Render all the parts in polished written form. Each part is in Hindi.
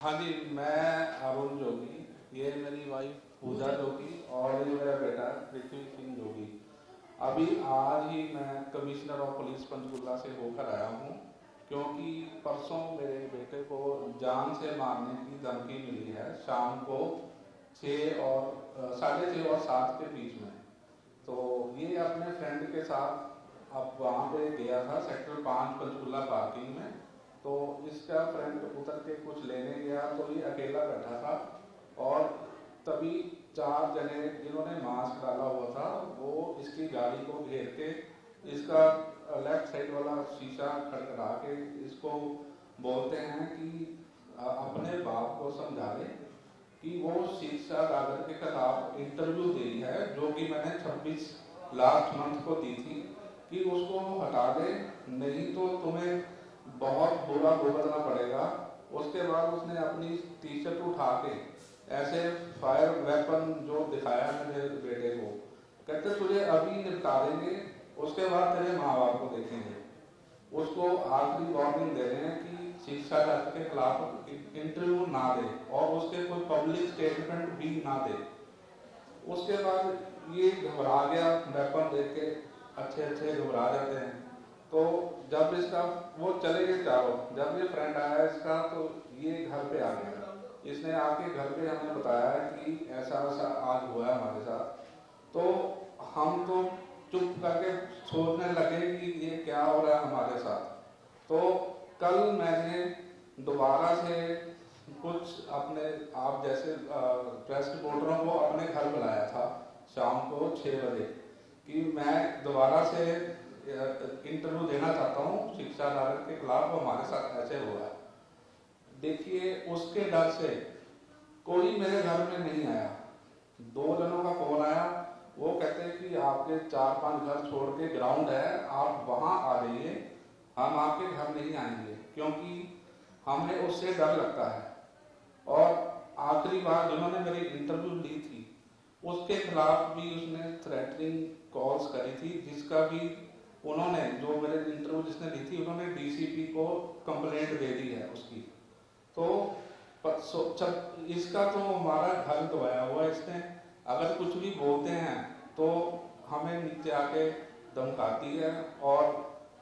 हाँ जी, मैं अरुण जोगी, ये मेरी वाइफ पूजा जोगी और ये मेरा बेटा पृथ्वी सिंह जोगी। अभी आज ही मैं कमिश्नर ऑफ पुलिस पंचकुला से होकर आया हूँ, क्योंकि परसों मेरे बेटे को जान से मारने की धमकी मिली है शाम को 6 और 6:30 और 7 के बीच में। तो ये अपने फ्रेंड के साथ अब वहाँ पे गया था सेक्टर 5 पंचकुला पार्किंग में। तो इसका फ्रेंड उतर के कुछ लेने गया तो ये अकेला बैठा था और तभी 4 जने जिन्होंने मास्क डाला हुआ था वो इसकी गाड़ी को घेर के इसका लेफ्ट साइड वाला शीशा खड़खड़ा के इसको बोलते हैं कि अपने बाप को समझा ले कि वो शिक्षा दागर के खिलाफ इंटरव्यू दी है जो कि मैंने 26 लास्ट मंथ को दी थी कि उसको हटा दे, नहीं तो तुम्हें बहुत बुरा भुगतना पड़ेगा। उसके बाद उसने अपनी टी शर्ट उठा के ऐसे फायर वेपन जो दिखाया मेरे बेटे को, कहते तुझे अभी निपटा देंगे, उसके बाद तेरे माँ बाप को देखेंगे। उसको आखिरी वार्निंग दे रहे हैं कि शिक्षा तंत्र के खिलाफ इंटरव्यू ना दे और उसके कोई पब्लिक स्टेटमेंट भी ना दे। उसके बाद ये घबरा गया, वेपन देख के अच्छे अच्छे घबरा जाते हैं। तो जब इसका वो चले गए चारों, जब ये फ्रेंड आया इसका तो ये घर पे आ गया। इसने आके घर पे हमें बताया कि ऐसा ऐसा आज हुआ है हमारे साथ। तो हम तो चुप करके सोचने लगे कि ये क्या हो रहा है हमारे साथ। तो कल मैंने दोबारा से कुछ अपने आप जैसे प्रेस रिपोर्टरों को अपने घर बुलाया था शाम को 6 बजे कि मैं दोबारा से इंटरव्यू देना चाहता हूँ शिक्षा धारक के खिलाफ, हमारे साथ ऐसे हुआ है। देखिए उसके डर से कोई मेरे घर में नहीं आया। 2 जनों का फोन आया, वो कहते हैं कि आपके 4-5 घर छोड़ के ग्राउंड है, आप वहां आ जाइए, हम आपके घर नहीं आएंगे, क्योंकि हमें उससे डर लगता है। और आखिरी बार जिन्होंने मेरी इंटरव्यू ली थी उसके खिलाफ भी उसने थ्रेटनिंग कॉल्स करी थी, जिसका भी उन्होंने जो मेरे इंटरव्यू जिसने ली थी उन्होंने डीसीपी को कंप्लेंट दे दी है उसकी। तो इसका तो हमारा घर दबाया हुआ है इसने। अगर कुछ भी बोलते हैं तो हमें नीचे आके धमकाती है और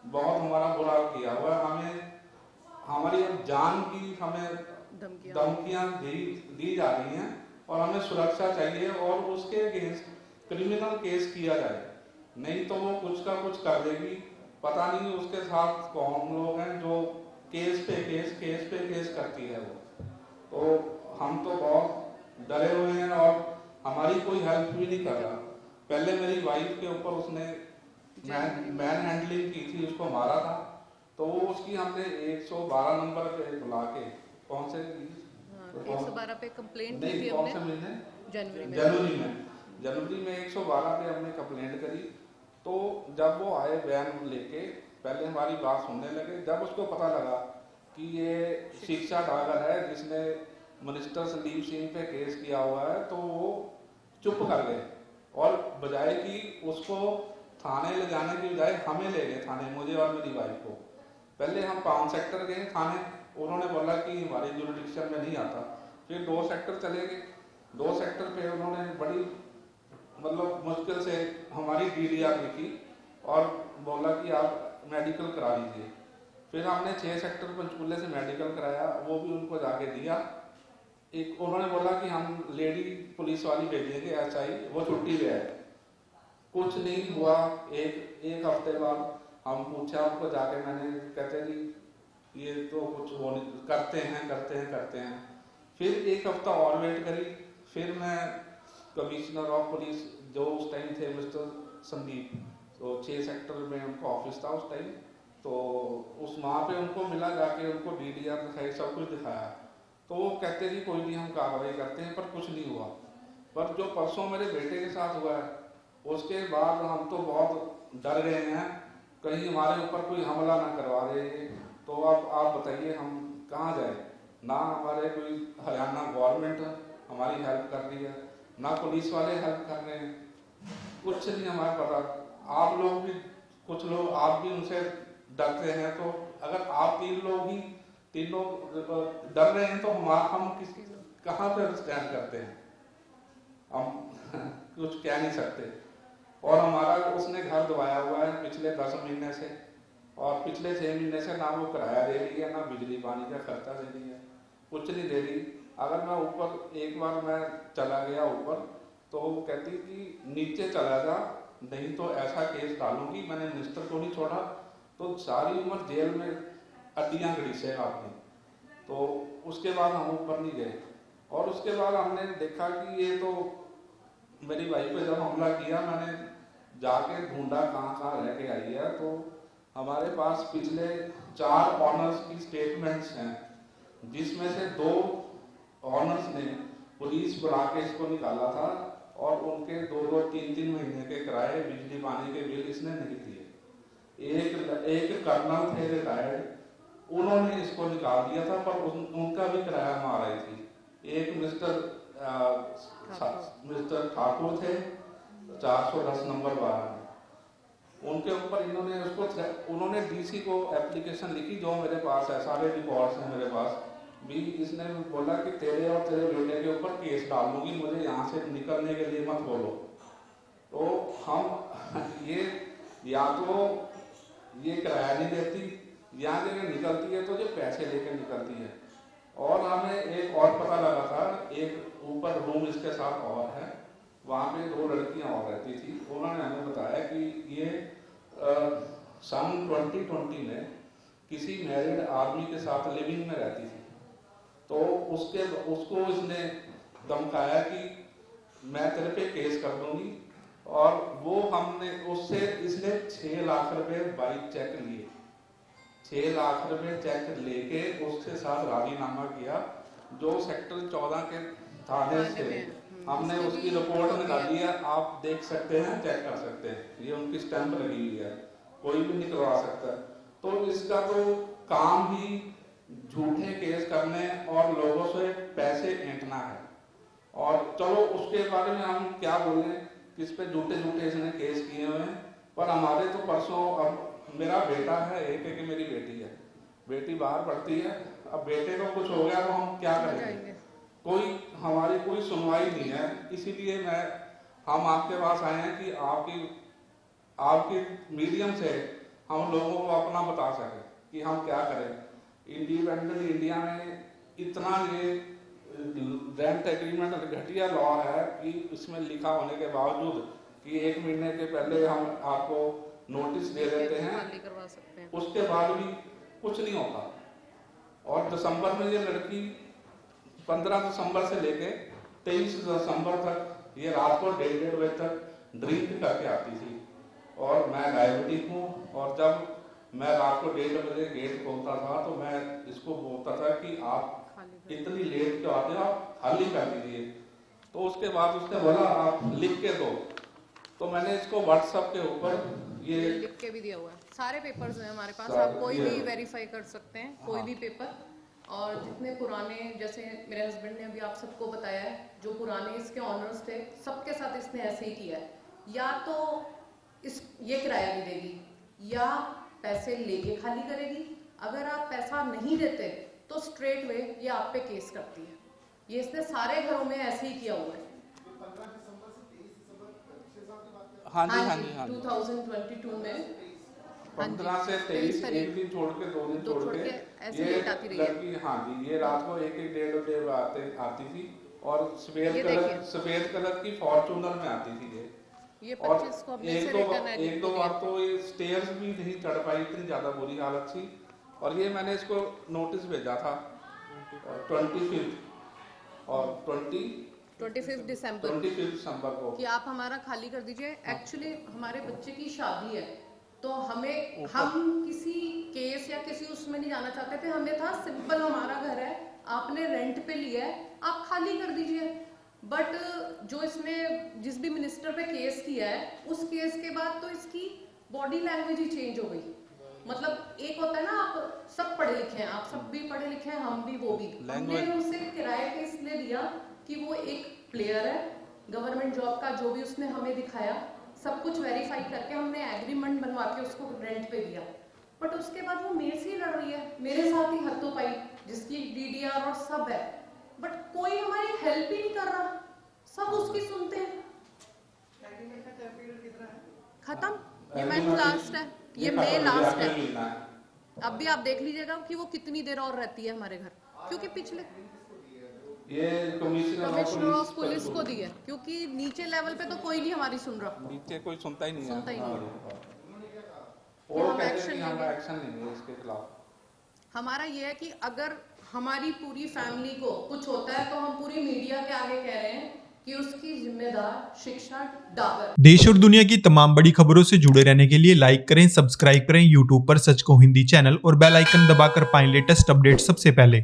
बहुत हमारा बुरा किया हुआ है। हमें हमारी जान की हमें धमकियां दी जा रही हैं और हमें सुरक्षा चाहिए और उसके अगेंस्ट क्रिमिनल केस किया जाए, नहीं तो वो कुछ का कुछ कर देगी। पता नहीं उसके साथ कौन लोग हैं जो केस पे केस करती है वो। तो हम तो बहुत डरे हुए हैं और हमारी कोई हेल्प भी नहीं कर रहा। पहले मेरी वाइफ के ऊपर उसने मैन हैंडलिंग की थी, उसको मारा था, तो वो उसकी हमने 112 नंबर पे बुला के कौन से 112 पे कंप्लेंट की थी कौन हमने से महीने जनवरी जनवरी में 112 पे हमने कंप्लेंट करी। तो जब वो आए बयान लेके पहले हमारी बात सुनने लगे, जब उसको पता लगा कि ये शिक्षा डागर है जिसने मिनिस्टर संदीप सिंह पे केस किया हुआ है, तो वो चुप कर गए और बजाय कि उसको थाने ले जाने की बजाय हमें ले गए थाने, मुझे और मेरी वाइफ को। पहले हम 5 सेक्टर गए थाने, उन्होंने बोला कि हमारी जुरिडिक्शन में नहीं आता। फिर 2 सेक्टर चले गए, 2 सेक्टर पे उन्होंने बड़ी मतलब मुश्किल से हमारी डीडीआर लिखी और बोला कि आप मेडिकल करा लीजिए। फिर हमने 6 सेक्टर पंचकुले से मेडिकल कराया, वो भी उनको जाके दिया। एक उन्होंने बोला कि हम लेडी पुलिस वाली भेजेंगे एसआई, वो छुट्टी पे है। कुछ नहीं हुआ। एक हफ्ते बाद हम पूछा उनको जाके, मैंने कहते कि ये तो कुछ वो नहीं करते हैं। फिर एक हफ्ता और वेट करी। फिर मैं कमिश्नर ऑफ पुलिस जो उस टाइम थे मिस्टर संदीप, तो 6 सेक्टर में उनका ऑफिस था उस टाइम, तो उस वहाँ पे उनको मिला, जाके उनको डीडीआर दिखाई, सब कुछ दिखाया। तो वो कहते कि कोई नहीं हम कार्रवाई करते हैं, पर कुछ नहीं हुआ। पर जो परसों मेरे बेटे के साथ हुआ है उसके बाद हम तो बहुत डर गए हैं, कहीं हमारे ऊपर कोई हमला ना करवा दे। तो अब आप बताइए हम कहाँ जाए। ना हमारे कोई हरियाणा गवर्नमेंट हमारी हेल्प कर रही है, ना पुलिस वाले हेल्प कर रहे हैं, कुछ नहीं हमारे पता। आप लोग भी कुछ लोग आप भी उनसे डरते हैं, तो अगर आप 3 लोग ही तीनों डर रहे हैं, तो हम कहाँ पे स्टैंड करते हैं, हम कुछ कह नहीं सकते। और हमारा उसने घर दबाया हुआ है पिछले 10 महीने से, और पिछले 6 महीने से ना वो किराया दे रही है, ना बिजली पानी का खर्चा दे रही है, कुछ नहीं दे रही। अगर मैं ऊपर एक बार मैं चला गया ऊपर, तो वो कहती कि नीचे चला जा, नहीं तो ऐसा केस डालूंगी, मैंने मिनिस्टर को नहीं छोड़ा तो सारी उम्र जेल में अड्डियाँ घड़ीसेगा आपने। तो उसके बाद हम ऊपर नहीं गए, और उसके बाद हमने देखा कि ये तो मेरी वाइफ पे जब हमला किया, मैंने जाके ढूंढा कहाँ कहाँ रह के आई है, तो हमारे पास पिछले 4 ऑनर्स की स्टेटमेंट्स हैं, जिसमें से 2 ऑनर्स ने पुलिस बुला के इसको निकाला था, और उनके 2-2, 3-3 महीने के किराए, बिजली पानी के बिल इसने नहीं दिए। एक कर्नल थे रिटायर्ड, उन्होंने इसको निकाल दिया था, पर उनका भी किराया मार रही थी। एक मिस्टर ठाकुर थे 410 नंबर 12 में, उनके ऊपर उन्होंने डीसी को एप्लीकेशन लिखी, जो मेरे पास है, सारे रिकॉर्ड्स हैं मेरे पास भी। इसने बोला कि तेरे और तेरे बेटे के ऊपर केस डाल दूंगी, मुझे यहाँ से निकलने के लिए मत बोलो। तो हम ये या तो ये किराया नहीं देती, यहाँ जगह निकलती है तो ये पैसे लेकर निकलती है। और हमें एक और पता लगा था, एक ऊपर रूम इसके साथ और है, वहाँ पे 2 लड़कियाँ और रहती थी। उन्होंने हमें बताया कि ये सन 2020 में किसी मैरिड आदमी के साथ लिविंग में रहती थी। तो उसको इसने धमकाया कि मैं तेरे पे केस कर दूंगी, और वो हमने उससे इसने 6 लाख रुपए बाइक चेक लिए, 6 लाख रुपए चेक लेके उसके साथ राजीनामा किया, जो सेक्टर 14 के थाने से हमने उसकी रिपोर्ट निकाली है, आप देख सकते हैं, चेक कर सकते हैं, ये उनकी स्टैंप लगी हुई है, कोई भी निकलवा सकता है। तो इसका तो काम ही झूठे केस करने और लोगों से पैसे ऐंठना है। और चलो उसके बारे में हम क्या बोलें, किस पे झूठे झूठे इसने केस किए हुए हैं। पर हमारे तो परसों, अब मेरा बेटा है, एक मेरी बेटी है, बेटी बाहर पढ़ती है, अब बेटे को कुछ हो गया तो हम क्या करेंगे, हमारी कोई सुनवाई नहीं है। इसीलिए हम आपके पास आए हैं कि आपकी मीडियम से हम लोगों को अपना बता सके कि हम क्या करें। इंडिपेंडेंट इंडिया में इतना ये रेंट एग्रीमेंट घटिया लॉ है कि इसमें लिखा होने के बावजूद कि 1 महीने के पहले हम आपको नोटिस दे देते हैं, उसके बाद भी कुछ नहीं होता। और दिसंबर में ये लड़की 15 दिसंबर से लेके 23 दिसंबर तक ये रात को 1:30 बजे तक ड्रिंक करके आती थी, और मैं डायबिटिक हूँ, और जब मैं रात को 1:30 बजे गेट खोलता था तो मैं इसको बोलता था कि आप इतनी लेट क्यों आते हो, आप खाली कर दीजिए। तो उसके बाद उसने बोला आप लिख के दो, तो मैंने इसको व्हाट्सएप के ऊपर ये लिख के भी दिया हुआ है, सारे पेपर्स हैं हमारे पास, आप कोई भी वेरीफाई कर सकते हैं, कोई भी पेपर। और जितने पुराने, जैसे मेरे हस्बैंड ने अभी आप सबको बताया है, जो पुराने इसके ऑनर्स थे सबके साथ इसने ऐसे ही किया है। या तो ये किराया नहीं देगी, या पैसे लेके खाली करेगी। अगर आप पैसा नहीं देते तो स्ट्रेट वे ये आप पे केस करती है। ये इसने सारे घरों में ऐसे ही किया हुआ है। हाँ जी 2022 में 15 से 23, एक दिन छोड़ के 2 दिन छोड़ के ऐसे लेट आती रही है। हाँ जी, ये रात को 1-1 डेढ़ आती थी, और सफेद कलर की फॉर्चूनर में आती थी ये 25 को अपने से रिटर्न है। एक दो बार तो ये स्टेयर्स भी नहीं चढ़ पाई, इतनी ज्यादा बुरी हालत थी। और ये मैंने इसको नोटिस भेजा था 25 और 25 दिसंबर को कि आप हमारा खाली कर दीजिए। एक्चुअली हमारे बच्चे की शादी है, तो हम किसी केस या किसी उसमें नहीं जाना चाहते थे। हमें था सिंपल, हमारा घर है, आपने रेंट पे लिया है, आप खाली कर दीजिए। बट जो इसने जिस भी मिनिस्टर पे केस किया है, उस केस के बाद तो इसकी बॉडी लैंग्वेज ही चेंज हो गई। मतलब एक होता है ना, आप सब पढ़े लिखे हैं, आप सब भी पढ़े लिखे हैं, हम भी वो भी, हमने उसे किराए पे इसलिए दिया कि वो एक प्लेयर है, गवर्नमेंट जॉब का जो भी उसने हमें दिखाया, सब कुछ वेरीफाई करके हमने एग्रीमेंट बनवा के उसको रेंट पे दिया। बट उसके बाद वो मेरे से ही लड़ रही है, मेरे साथ ही हद पाई, जिसकी DDR और सब है, बट कोई हमारी हेल्प ही नहीं कर रहा, सब उसकी सुनते हैं। खत्म, ये मंथ लास्ट है, ये मई लास्ट है। अब भी आप देख लीजिएगा कि वो कितनी देर और रहती है हमारे घर, क्योंकि पिछले ये कमिश्नर ऑफ पुलिस को दी है, क्योंकि नीचे लेवल पे तो कोई नहीं हमारी सुन रहा, नीचे कोई सुनता ही नहीं सुनता ही नहीं है। और एक्शन लेंगे इसके खिलाफ। हमारा ये है कि अगर हमारी पूरी फैमिली को कुछ होता है तो हम पूरी मीडिया के आगे कह रहे हैं कि उसकी जिम्मेदार शिक्षा डागर। देश और दुनिया की तमाम बड़ी खबरों से जुड़े रहने के लिए लाइक करें, सब्सक्राइब करें यूट्यूब पर सच को हिंदी चैनल और बेल आइकन दबाकर पाएं लेटेस्ट अपडेट सबसे पहले।